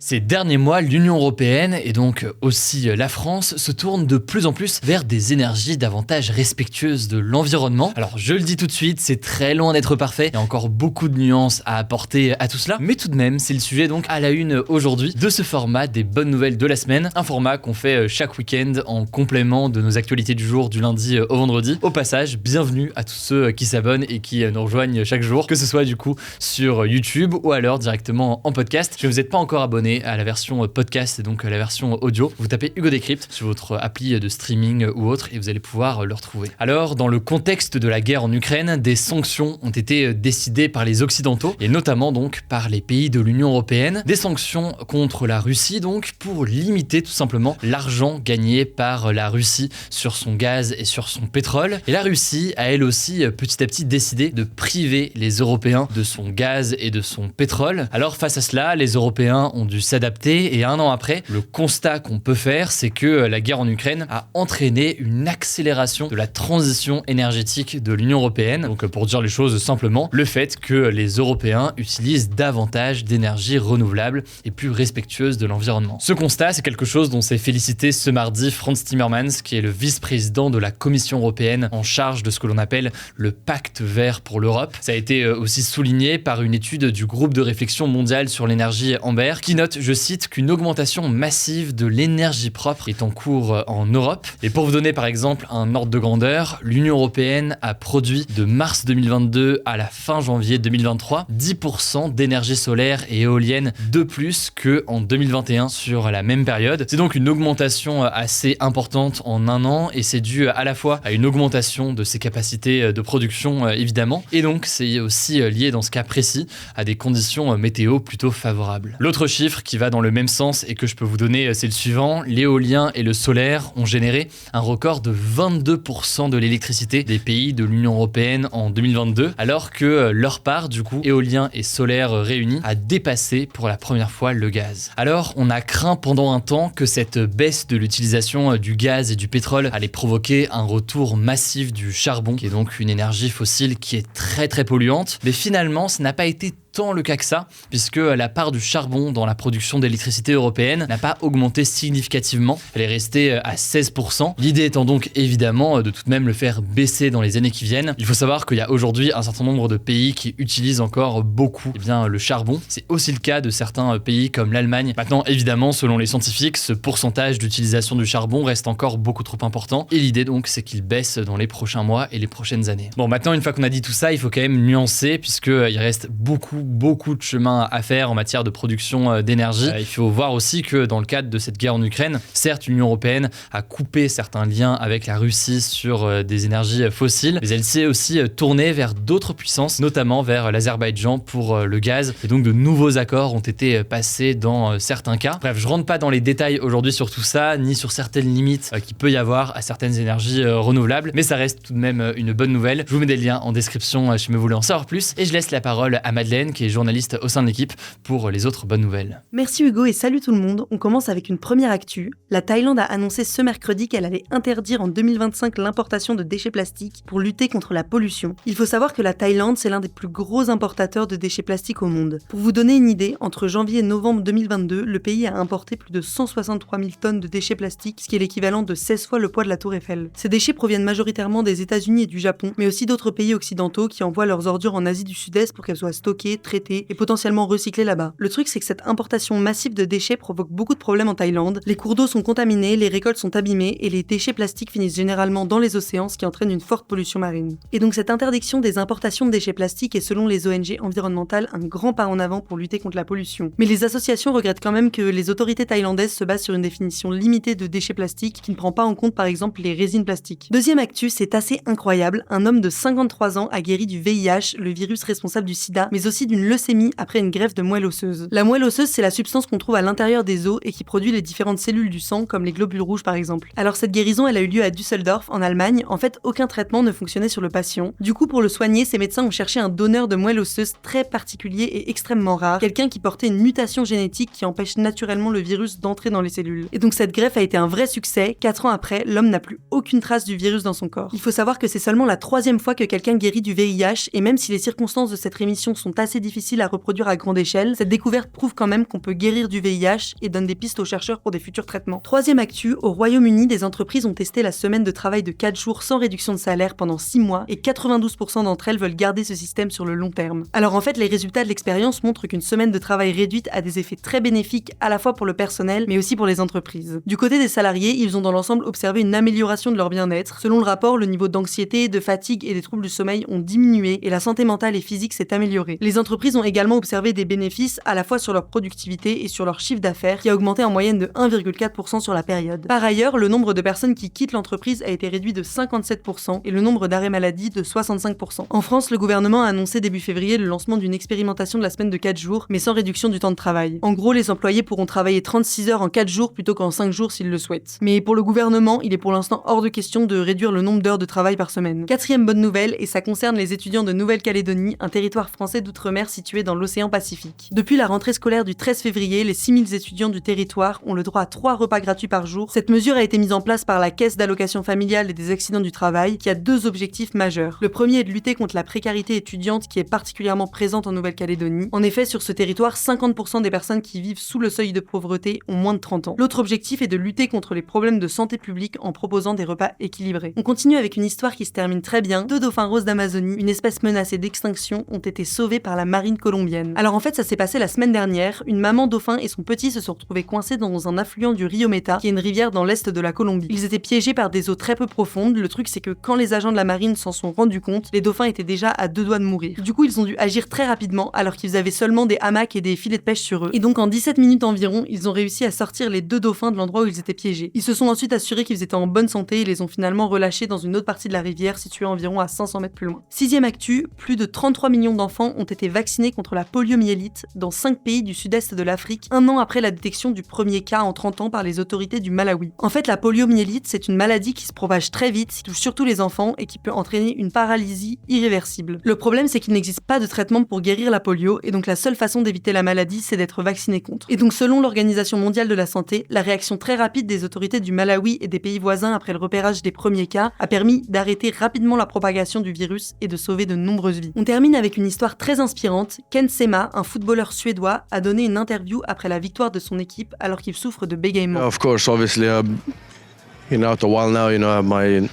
Ces derniers mois, l'Union européenne et donc aussi la France se tournent de plus en plus vers des énergies davantage respectueuses de l'environnement. Alors je le dis tout de suite, c'est très loin d'être parfait, il y a encore beaucoup de nuances à apporter à tout cela, mais tout de même c'est le sujet donc à la une aujourd'hui de ce format des bonnes nouvelles de la semaine, un format qu'on fait chaque week-end en complément de nos actualités du jour du lundi au vendredi. Au passage, bienvenue à tous ceux qui s'abonnent et qui nous rejoignent chaque jour, que ce soit du coup sur YouTube ou alors directement en podcast. Si vous n'êtes pas encore abonné à la version podcast et donc à la version audio, vous tapez Hugo Décrypte sur votre appli de streaming ou autre et vous allez pouvoir le retrouver. Alors, dans le contexte de la guerre en Ukraine, des sanctions ont été décidées par les Occidentaux et notamment donc par les pays de l'Union européenne. Des sanctions contre la Russie donc pour limiter tout simplement l'argent gagné par la Russie sur son gaz et sur son pétrole. Et la Russie a elle aussi petit à petit décidé de priver les Européens de son gaz et de son pétrole. Alors face à cela, les Européens ont dû s'adapter et un an après, le constat qu'on peut faire, c'est que la guerre en Ukraine a entraîné une accélération de la transition énergétique de l'Union européenne. Donc pour dire les choses simplement, le fait que les Européens utilisent davantage d'énergie renouvelable et plus respectueuse de l'environnement. Ce constat, c'est quelque chose dont s'est félicité ce mardi Frans Timmermans, qui est le vice-président de la Commission européenne en charge de ce que l'on appelle le pacte vert pour l'Europe. Ça a été aussi souligné par une étude du groupe de réflexion mondial sur l'énergie Amber, qui note, je cite, qu'une augmentation massive de l'énergie propre est en cours en Europe. Et pour vous donner par exemple un ordre de grandeur, l'Union européenne a produit de mars 2022 à la fin janvier 2023 10% d'énergie solaire et éolienne de plus qu'en 2021 sur la même période. C'est donc une augmentation assez importante en un an et c'est dû à la fois à une augmentation de ses capacités de production évidemment, et donc c'est aussi lié dans ce cas précis à des conditions météo plutôt favorables. L'autre chiffre qui va dans le même sens et que je peux vous donner, c'est le suivant. L'éolien et le solaire ont généré un record de 22% de l'électricité des pays de l'Union européenne en 2022, alors que leur part, du coup, éolien et solaire réunis, a dépassé pour la première fois le gaz. Alors, on a craint pendant un temps que cette baisse de l'utilisation du gaz et du pétrole allait provoquer un retour massif du charbon, qui est donc une énergie fossile qui est très très polluante, mais finalement, ça n'a pas été tant le cas que ça, puisque la part du charbon dans la production d'électricité européenne n'a pas augmenté significativement, elle est restée à 16%. L'idée étant donc évidemment de tout de même le faire baisser dans les années qui viennent. Il faut savoir qu'il y a aujourd'hui un certain nombre de pays qui utilisent encore beaucoup le charbon. C'est aussi le cas de certains pays comme l'Allemagne. Maintenant, évidemment, selon les scientifiques, ce pourcentage d'utilisation du charbon reste encore beaucoup trop important et l'idée donc c'est qu'il baisse dans les prochains mois et les prochaines années. Bon, maintenant une fois qu'on a dit tout ça, il faut quand même nuancer puisqu'il reste beaucoup de chemin à faire en matière de production d'énergie. Il faut voir aussi que dans le cadre de cette guerre en Ukraine, certes l'Union européenne a coupé certains liens avec la Russie sur des énergies fossiles, mais elle s'est aussi tournée vers d'autres puissances, notamment vers l'Azerbaïdjan pour le gaz, et donc de nouveaux accords ont été passés dans certains cas. Bref, je rentre pas dans les détails aujourd'hui sur tout ça, ni sur certaines limites qu'il peut y avoir à certaines énergies renouvelables, mais ça reste tout de même une bonne nouvelle. Je vous mets des liens en description si vous voulez en savoir plus, et je laisse la parole à Madeleine, qui est journaliste au sein de l'équipe, pour les autres bonnes nouvelles. Merci Hugo et salut tout le monde. On commence avec une première actu. La Thaïlande a annoncé ce mercredi qu'elle allait interdire en 2025 l'importation de déchets plastiques pour lutter contre la pollution. Il faut savoir que la Thaïlande, c'est l'un des plus gros importateurs de déchets plastiques au monde. Pour vous donner une idée, entre janvier et novembre 2022, le pays a importé plus de 163 000 tonnes de déchets plastiques, ce qui est l'équivalent de 16 fois le poids de la Tour Eiffel. Ces déchets proviennent majoritairement des États-Unis et du Japon, mais aussi d'autres pays occidentaux qui envoient leurs ordures en Asie du Sud-Est pour qu'elles soient stockées, traitées et potentiellement recyclées là-bas. Le truc, c'est que cette importation massive de déchets provoque beaucoup de problèmes en Thaïlande. Les cours d'eau sont contaminés, les récoltes sont abîmées et les déchets plastiques finissent généralement dans les océans, ce qui entraîne une forte pollution marine. Et donc cette interdiction des importations de déchets plastiques est selon les ONG environnementales un grand pas en avant pour lutter contre la pollution. Mais les associations regrettent quand même que les autorités thaïlandaises se basent sur une définition limitée de déchets plastiques qui ne prend pas en compte par exemple les résines plastiques. Deuxième actu, c'est assez incroyable, un homme de 53 ans a guéri du VIH, le virus responsable du sida, mais aussi d'une leucémie après une greffe de moelle osseuse. La moelle osseuse, c'est la substance qu'on trouve à l'intérieur des os et qui produit les différentes cellules du sang, comme les globules rouges par exemple. Alors cette guérison, elle a eu lieu à Düsseldorf, en Allemagne. En fait, aucun traitement ne fonctionnait sur le patient. Du coup, pour le soigner, ces médecins ont cherché un donneur de moelle osseuse très particulier et extrêmement rare, quelqu'un qui portait une mutation génétique qui empêche naturellement le virus d'entrer dans les cellules. Et donc cette greffe a été un vrai succès. 4 ans après, l'homme n'a plus aucune trace du virus dans son corps. Il faut savoir que c'est seulement la 3e fois que quelqu'un guérit du VIH, et même si les circonstances de cette rémission sont assez difficile à reproduire à grande échelle, cette découverte prouve quand même qu'on peut guérir du VIH et donne des pistes aux chercheurs pour des futurs traitements. Troisième actu, au Royaume-Uni, des entreprises ont testé la semaine de travail de 4 jours sans réduction de salaire pendant 6 mois et 92% d'entre elles veulent garder ce système sur le long terme. Alors en fait, les résultats de l'expérience montrent qu'une semaine de travail réduite a des effets très bénéfiques à la fois pour le personnel mais aussi pour les entreprises. Du côté des salariés, ils ont dans l'ensemble observé une amélioration de leur bien-être. Selon le rapport, le niveau d'anxiété, de fatigue et des troubles du sommeil ont diminué et la santé mentale et physique s'est améliorée. Les entreprises ont également observé des bénéfices à la fois sur leur productivité et sur leur chiffre d'affaires qui a augmenté en moyenne de 1,4% sur la période. Par ailleurs, le nombre de personnes qui quittent l'entreprise a été réduit de 57% et le nombre d'arrêts maladie de 65%. En France, le gouvernement a annoncé début février le lancement d'une expérimentation de la semaine de 4 jours, mais sans réduction du temps de travail. En gros, les employés pourront travailler 36 heures en 4 jours plutôt qu'en 5 jours s'ils le souhaitent. Mais pour le gouvernement, il est pour l'instant hors de question de réduire le nombre d'heures de travail par semaine. Quatrième bonne nouvelle, et ça concerne les étudiants de Nouvelle-Calédonie, un territoire français d'outre-mer situé dans l'océan Pacifique. Depuis la rentrée scolaire du 13 février, les 6000 étudiants du territoire ont le droit à 3 repas gratuits par jour. Cette mesure a été mise en place par la Caisse d'allocation familiale et des accidents du travail, qui a 2 objectifs majeurs. Le premier est de lutter contre la précarité étudiante qui est particulièrement présente en Nouvelle-Calédonie. En effet, sur ce territoire, 50% des personnes qui vivent sous le seuil de pauvreté ont moins de 30 ans. L'autre objectif est de lutter contre les problèmes de santé publique en proposant des repas équilibrés. On continue avec une histoire qui se termine très bien. 2 dauphins roses d'Amazonie, une espèce menacée d'extinction, ont été sauvés par la marine colombienne. Alors en fait, ça s'est passé la semaine dernière. Une maman dauphin et son petit se sont retrouvés coincés dans un affluent du Rio Meta, qui est une rivière dans l'est de la Colombie. Ils étaient piégés par des eaux très peu profondes. Le truc, c'est que quand les agents de la marine s'en sont rendus compte, les dauphins étaient déjà à 2 doigts de mourir. Du coup, ils ont dû agir très rapidement, alors qu'ils avaient seulement des hamacs et des filets de pêche sur eux. Et donc, en 17 minutes environ, ils ont réussi à sortir les 2 dauphins de l'endroit où ils étaient piégés. Ils se sont ensuite assurés qu'ils étaient en bonne santé et les ont finalement relâchés dans une autre partie de la rivière, située environ à 500 mètres plus loin. Sixième actu, plus de 33 millions d'enfants ont été vaccinés contre la poliomyélite dans 5 pays du sud-est de l'Afrique, un an après la détection du premier cas en 30 ans par les autorités du Malawi. En fait, la poliomyélite, c'est une maladie qui se propage très vite, qui touche surtout les enfants et qui peut entraîner une paralysie irréversible. Le problème, c'est qu'il n'existe pas de traitement pour guérir la polio et donc la seule façon d'éviter la maladie, c'est d'être vacciné contre. Et donc, selon l'Organisation mondiale de la santé, la réaction très rapide des autorités du Malawi et des pays voisins après le repérage des premiers cas a permis d'arrêter rapidement la propagation du virus et de sauver de nombreuses vies. On termine avec une histoire très inspirante. Ken Sema, un footballeur suédois, a donné une interview après la victoire de son équipe alors qu'il souffre de bégaiement. Of course, obviously, after a while now, I have my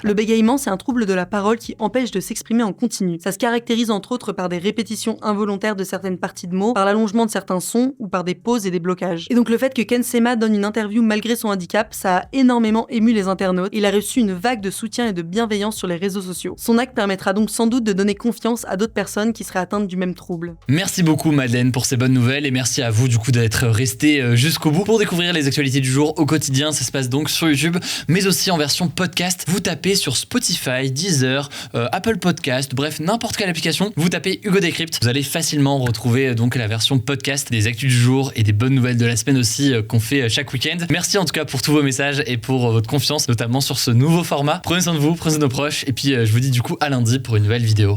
Le bégaiement, c'est un trouble de la parole qui empêche de s'exprimer en continu. Ça se caractérise entre autres par des répétitions involontaires de certaines parties de mots, par l'allongement de certains sons ou par des pauses et des blocages. Et donc le fait que Ken Sema donne une interview malgré son handicap, ça a énormément ému les internautes. Il a reçu une vague de soutien et de bienveillance sur les réseaux sociaux. Son acte permettra donc sans doute de donner confiance à d'autres personnes qui seraient atteintes du même trouble. Merci beaucoup Madeleine pour ces bonnes nouvelles et merci à vous du coup d'être resté jusqu'au bout pour découvrir les actualités du jour au quotidien. Ça se passe donc sur YouTube mais aussi en version podcast. Vous tapez sur Spotify, Deezer, Apple Podcast, bref n'importe quelle application. Vous tapez Hugo Décrypte. Vous allez facilement retrouver donc la version podcast des actus du jour et des bonnes nouvelles de la semaine aussi qu'on fait chaque week-end. Merci en tout cas pour tous vos messages et pour votre confiance notamment sur ce nouveau format. Prenez soin de vous, prenez soin de nos proches et puis je vous dis du coup à lundi pour une nouvelle vidéo.